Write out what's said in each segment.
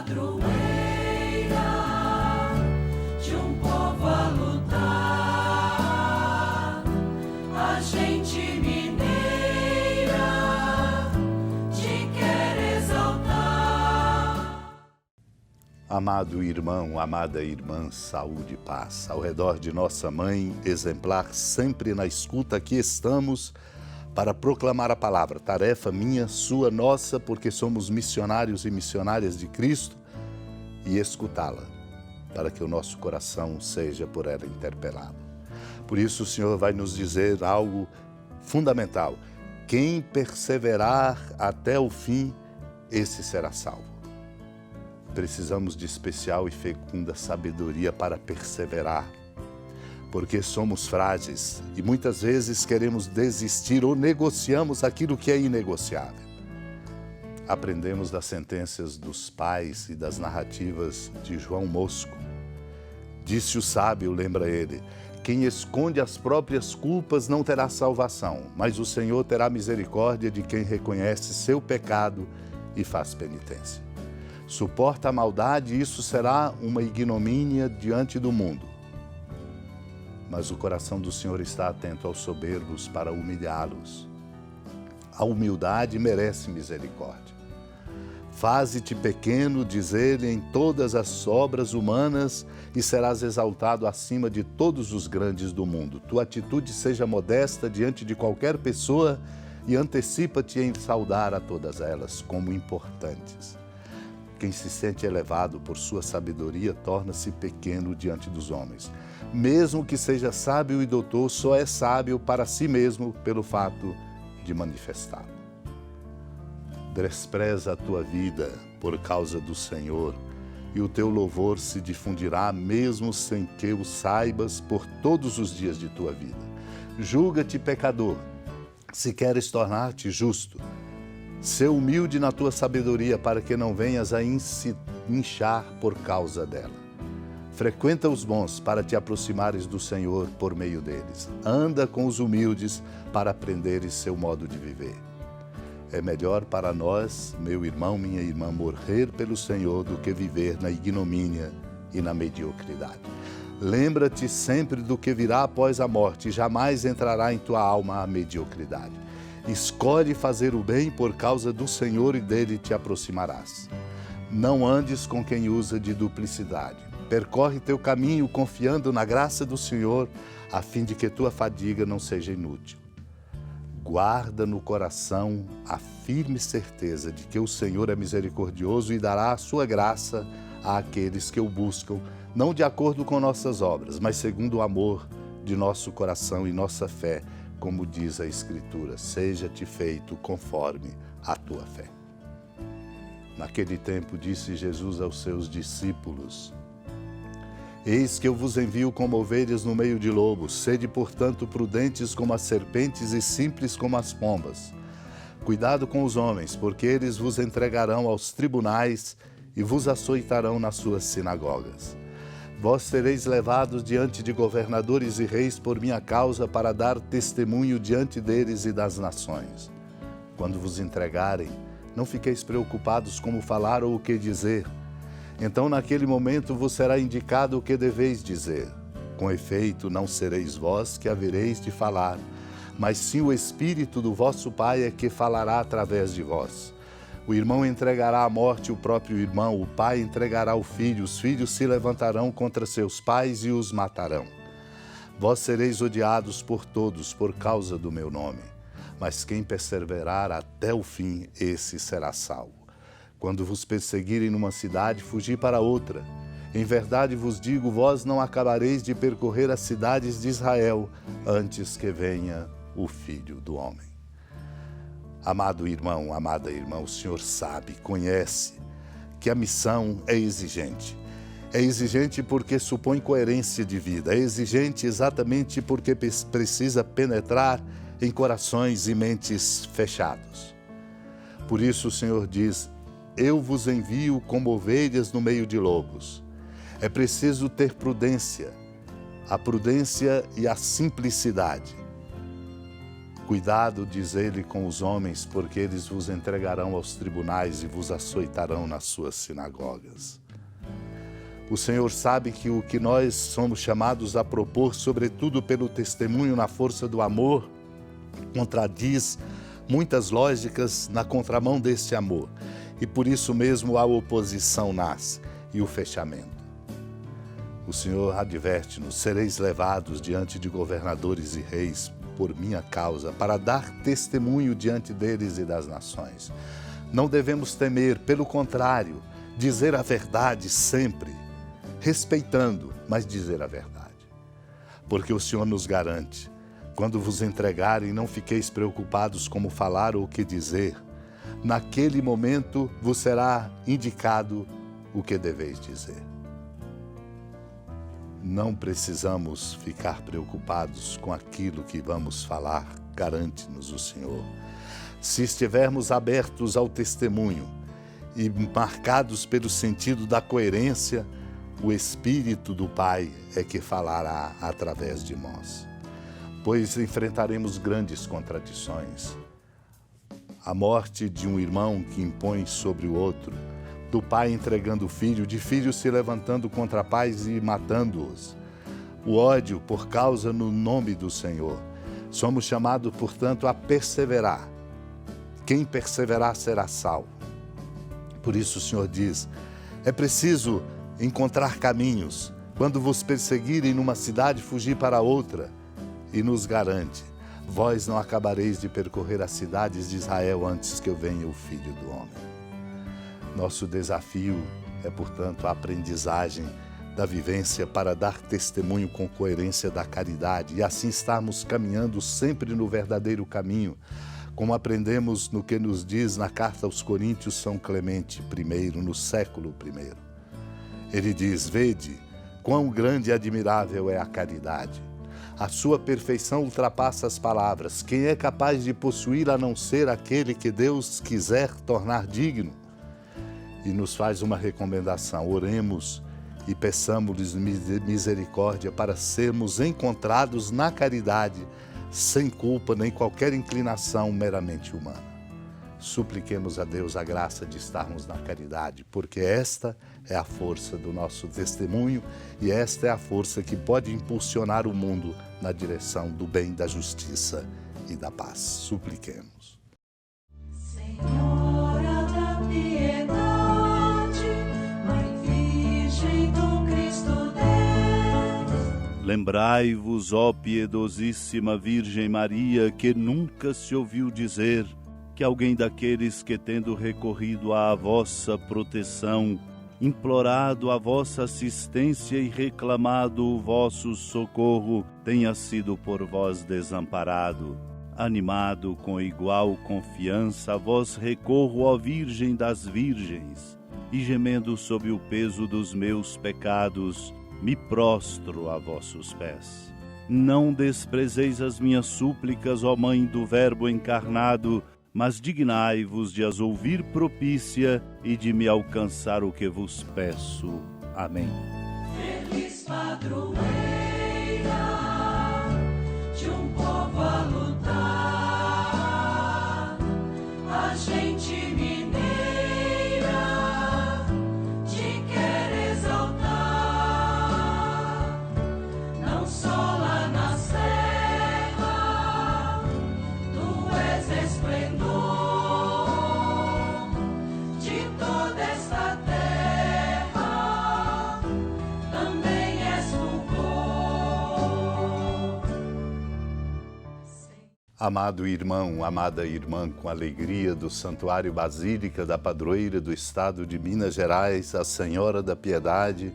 padroeira de um povo a lutar, a gente mineira te quer exaltar. Amado irmão, amada irmã, saúde e paz. Ao redor de nossa mãe, exemplar, sempre na escuta, aqui estamos para proclamar a palavra. Tarefa minha, sua, nossa, porque somos missionários e missionárias de Cristo, e escutá-la, para que o nosso coração seja por ela interpelado. Por isso o Senhor vai nos dizer algo fundamental. Quem perseverar até o fim, esse será salvo. Precisamos de especial e fecunda sabedoria para perseverar, porque somos frágeis e muitas vezes queremos desistir ou negociamos aquilo que é inegociável. Aprendemos das sentenças dos pais e das narrativas de João Mosco. Disse o sábio, lembra ele, quem esconde as próprias culpas não terá salvação, mas o Senhor terá misericórdia de quem reconhece seu pecado e faz penitência. Suporta a maldade e isso será uma ignomínia diante do mundo. Mas o coração do Senhor está atento aos soberbos para humilhá-los. A humildade merece misericórdia. Faze-te pequeno, diz ele, em todas as obras humanas e serás exaltado acima de todos os grandes do mundo. Tua atitude seja modesta diante de qualquer pessoa e antecipa-te em saudar a todas elas como importantes. Quem se sente elevado por sua sabedoria torna-se pequeno diante dos homens. Mesmo que seja sábio e doutor, só é sábio para si mesmo pelo fato de manifestá-lo. Despreza a tua vida por causa do Senhor e o teu louvor se difundirá mesmo sem que o saibas por todos os dias de tua vida. Julga-te pecador, se queres tornar-te justo. Sê humilde na tua sabedoria para que não venhas a inchar por causa dela. Frequenta os bons para te aproximares do Senhor por meio deles. Anda com os humildes para aprenderes seu modo de viver. É melhor para nós, meu irmão, minha irmã, morrer pelo Senhor do que viver na ignomínia e na mediocridade. Lembra-te sempre do que virá após a morte e jamais entrará em tua alma a mediocridade. Escolhe fazer o bem por causa do Senhor e dele te aproximarás. Não andes com quem usa de duplicidade. Percorre teu caminho confiando na graça do Senhor, a fim de que tua fadiga não seja inútil. Guarda no coração a firme certeza de que o Senhor é misericordioso e dará a sua graça àqueles que o buscam, não de acordo com nossas obras, mas segundo o amor de nosso coração e nossa fé, como diz a Escritura, seja-te feito conforme a tua fé. Naquele tempo disse Jesus aos seus discípulos, eis que eu vos envio como ovelhas no meio de lobos, sede portanto prudentes como as serpentes e simples como as pombas. Cuidado com os homens, porque eles vos entregarão aos tribunais e vos açoitarão nas suas sinagogas. Vós sereis levados diante de governadores e reis por minha causa para dar testemunho diante deles e das nações. Quando vos entregarem, não fiqueis preocupados como falar ou o que dizer. Então naquele momento vos será indicado o que deveis dizer. Com efeito, não sereis vós que havereis de falar, mas sim o Espírito do vosso Pai é que falará através de vós. O irmão entregará à morte o próprio irmão, o pai entregará o filho, os filhos se levantarão contra seus pais e os matarão. Vós sereis odiados por todos por causa do meu nome, mas quem perseverar até o fim, esse será salvo. Quando vos perseguirem numa cidade, fugi para outra. Em verdade vos digo, vós não acabareis de percorrer as cidades de Israel antes que venha o Filho do Homem. Amado irmão, amada irmã, o Senhor sabe, conhece que a missão é exigente. É exigente porque supõe coerência de vida. É exigente exatamente porque precisa penetrar em corações e mentes fechados. Por isso o Senhor diz, eu vos envio como ovelhas no meio de lobos. É preciso ter prudência, a prudência e a simplicidade. Cuidado, diz ele, com os homens, porque eles vos entregarão aos tribunais e vos açoitarão nas suas sinagogas. O Senhor sabe que o que nós somos chamados a propor, sobretudo pelo testemunho na força do amor, contradiz muitas lógicas na contramão deste amor. E por isso mesmo a oposição nasce e o fechamento. O Senhor adverte-nos: sereis levados diante de governadores e reis por minha causa, para dar testemunho diante deles e das nações. Não devemos temer, pelo contrário, dizer a verdade sempre, respeitando, mas dizer a verdade. Porque o Senhor nos garante: quando vos entregarem, não fiqueis preocupados como falar ou o que dizer. Naquele momento vos será indicado o que deveis dizer. Não precisamos ficar preocupados com aquilo que vamos falar, garante-nos o Senhor. Se estivermos abertos ao testemunho e marcados pelo sentido da coerência, o Espírito do Pai é que falará através de nós. Pois enfrentaremos grandes contradições. A morte de um irmão que impõe sobre o outro, do pai entregando o filho, de filhos se levantando contra pais e matando-os. O ódio por causa no nome do Senhor. Somos chamados, portanto, a perseverar. Quem perseverar será salvo. Por isso o Senhor diz: é preciso encontrar caminhos. Quando vos perseguirem numa cidade, fugir para outra. E nos garante: vós não acabareis de percorrer as cidades de Israel antes que eu venha o Filho do Homem. Nosso desafio é, portanto, a aprendizagem da vivência para dar testemunho com coerência da caridade e assim estarmos caminhando sempre no verdadeiro caminho, como aprendemos no que nos diz na carta aos Coríntios São Clemente I, no século I. Ele diz: vede quão grande e admirável é a caridade. A sua perfeição ultrapassa as palavras. Quem é capaz de possuir a não ser aquele que Deus quiser tornar digno? E nos faz uma recomendação: oremos e peçamos-lhes misericórdia para sermos encontrados na caridade, sem culpa nem qualquer inclinação meramente humana. Supliquemos a Deus a graça de estarmos na caridade, porque esta é a força do nosso testemunho e esta é a força que pode impulsionar o mundo na direção do bem, da justiça e da paz. Supliquemos. Senhora da piedade, Mãe Virgem do Cristo Deus. Lembrai-vos, ó piedosíssima Virgem Maria, que nunca se ouviu dizer que alguém daqueles que, tendo recorrido à vossa proteção, implorado a vossa assistência e reclamado o vosso socorro, tenha sido por vós desamparado. Animado com igual confiança, a vós recorro, ó Virgem das Virgens, e gemendo sob o peso dos meus pecados, me prostro a vossos pés. Não desprezeis as minhas súplicas, ó Mãe do Verbo encarnado, mas dignai-vos de as ouvir propícia e de me alcançar o que vos peço. Amém. Feliz padroeira de um povo a lutar, a gente mineira te quer exaltar, não só lá na serra, tu és esplendor de toda esta terra, também és fulgor. Amado irmão, amada irmã, com alegria do Santuário Basílica da Padroeira do Estado de Minas Gerais, a Senhora da Piedade,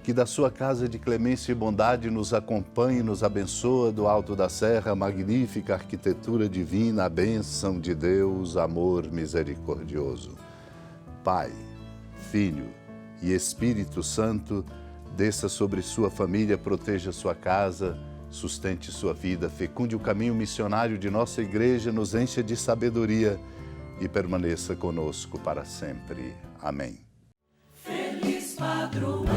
que da sua casa de clemência e bondade nos acompanhe e nos abençoa do alto da serra, a magnífica arquitetura divina, a bênção de Deus, amor misericordioso. Pai, Filho e Espírito Santo, desça sobre sua família, proteja sua casa, sustente sua vida, fecunde o caminho missionário de nossa igreja, nos encha de sabedoria e permaneça conosco para sempre. Amém. Feliz padroeira